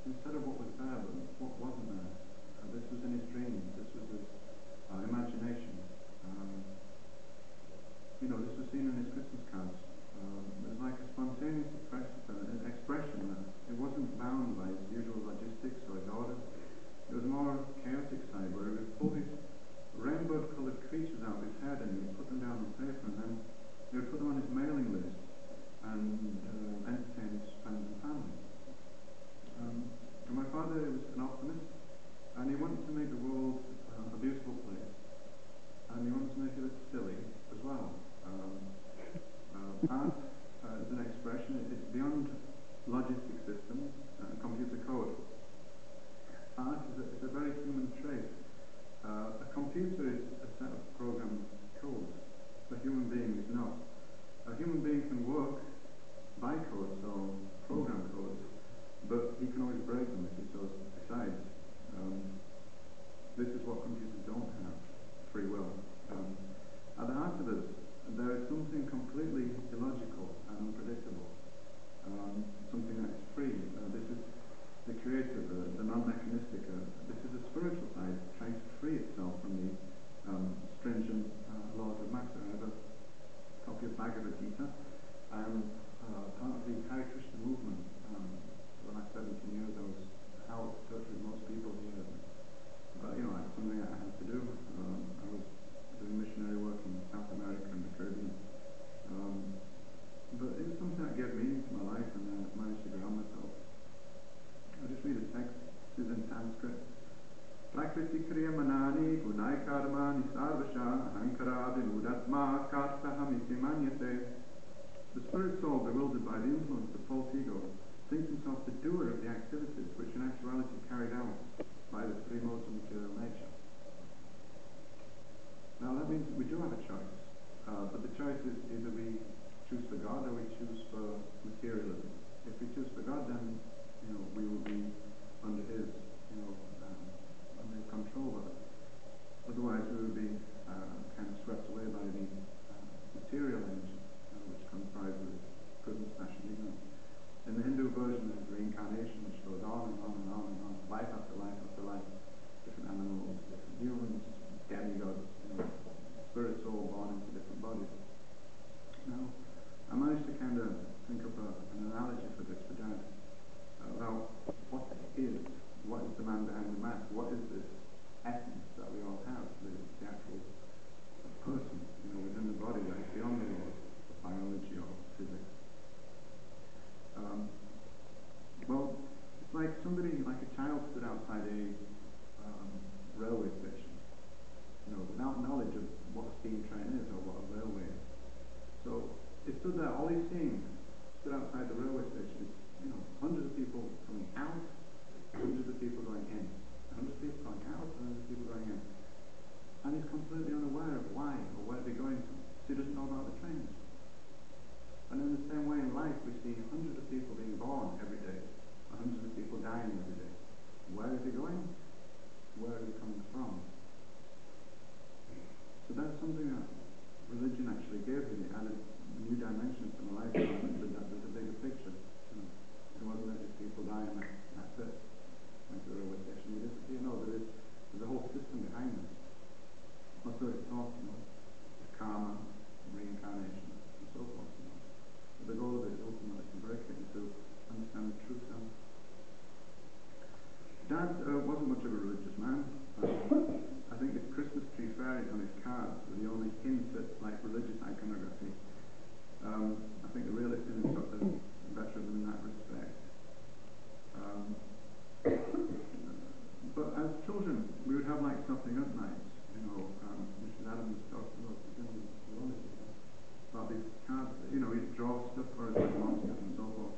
instead of what was there, but what wasn't there. This was in his dreams. This was his imagination. This was seen in his Christmas cards. It was like a spontaneous expression that it wasn't bound by his usual logistics or his orders. It was a more chaotic side where he would pull these rainbow-coloured creatures out of his head and he would put them down on paper, and then he would put them on his mailing list and entertain his friends and family. And my father was an optimist, and he wanted to make the world a beautiful place, and he wanted to make it look silly as well. Art is an expression. It's beyond logistic systems and computer code. Art is a very human trait. A computer is a set of programmed code. A human being is not. A human being can work by code, so program codes, but he can always break them if he so decides. This is what computers don't have, free will. At the heart of us, there is something completely illogical and unpredictable, something that is free. This is the creative, the non-mechanistic. This is the spiritual side, trying to free itself from the stringent laws of matter. I have a copy of Bhagavad Gita. I am part of the Hare Krishna movement. For the last 17 years I was out of touch with most people here. But it's something I had to do. I was doing missionary work in South America and the Caribbean. But it was something that gave meaning to my life, and I managed to ground myself. I'll just read a text. This is in Sanskrit. Prakriti kriya manani gunai karmani sarvasha ahankara vimudatma kartahamiti manyate. The spirit soul, bewildered by the influence of false ego, thinks himself the doer of the activities which in actuality carried out by the three modes of material nature. Now that means we do have a choice, but the choice is either we choose for God or we choose for materialism. If we choose for God, then we will be under His under His control of it. Otherwise, we would be kind of swept away by the material energy, which comprises good and special ignorance. In the Hindu version, there's reincarnation, which goes on and on and on and on, life after life after life, different animals, different humans, demigods, spirits all born into different bodies. Now, I managed to kind of think of an analogy for this for Dad, about what is the man behind the mask, what is this essence that we all have, the actual person, within the body that is beyond the laws of biology or physics. Well, it's like a child stood outside a railway station, without knowledge of what a steam train is or what a railway is. So it stood there, all he's seeing, stood outside the railway station, hundreds of people coming out, hundreds of people going in, hundreds of people going out, hundreds of people going in. And he's completely unaware of why or where they're going to. So he doesn't know about the trains. And in the same way in life, we see hundreds of people being born every day, hundreds of people dying every day. Where is he going? Where is he coming from? So that's something that religion actually gave me. It added new dimensions to my life. There's a bigger picture. It wasn't that just people die and that's it. Like the railway station, you disappear. No, there's a whole system behind this. Also, it's taught, karma, reincarnation, and so forth. But the goal of it is ultimately to break it and to understand the true self. Dad wasn't much of a religious man. I think his Christmas tree fairies on his cards were the only hint at religious iconography. I think the realist in him got the better of him in that respect. But as children, we would have something up nights. Mrs. Adams talked about these cards. He'd draw stuff for us like monsters and so forth.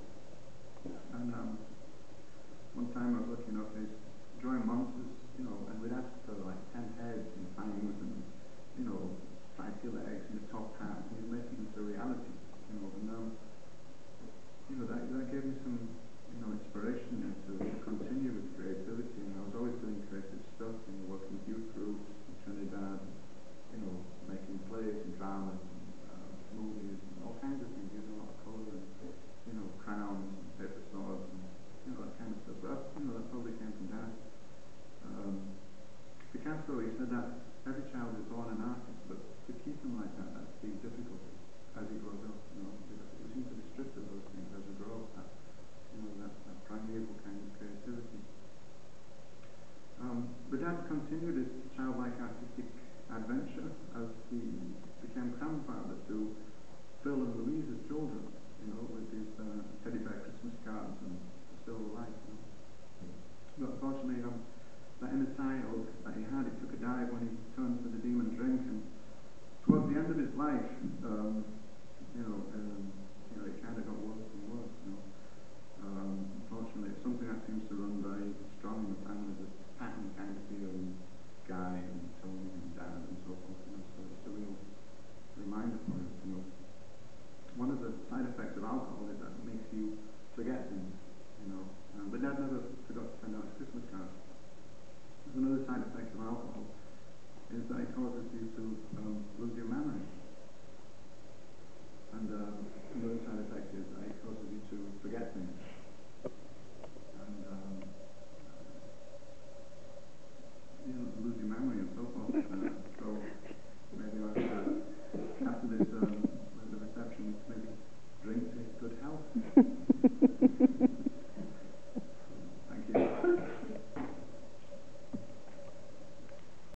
And one time I was looking up, he's drawing monsters, and we'd ask for 10 heads and fangs and, spiky legs and a top hat, and he'd make it into reality, and that gave me some, inspiration to continue with creativity, and I was always doing creative stuff, working with youth groups in Trinidad, making plays and dramas and movies and all kinds of things, using a lot of colour and, crowns and paper swords and, that kind of stuff. But that every child is born an artist, but to keep them like that, that's the difficulty as he grows up, because we seem to be stripped of those things as we grow up, that primeval kind of creativity. But Dad continued his childlike artistic adventure as he became grandfather to Phil and Louise's children, with his teddy bear Christmas cards and still life. But unfortunately, that inner child that he had, it took a dive when he turned to the demon drink, and towards the end of his life, it kind of got worse and worse. Unfortunately, it's something that seems to run very strong in the family, this pattern kind of feeling, Guy and Tony and Dad and so forth. So it's a real reminder for us. One of the side effects of alcohol is that it makes you forget things. But Dad never forgot to send out his Christmas cards. There's another side effect of alcohol is that it causes you to lose your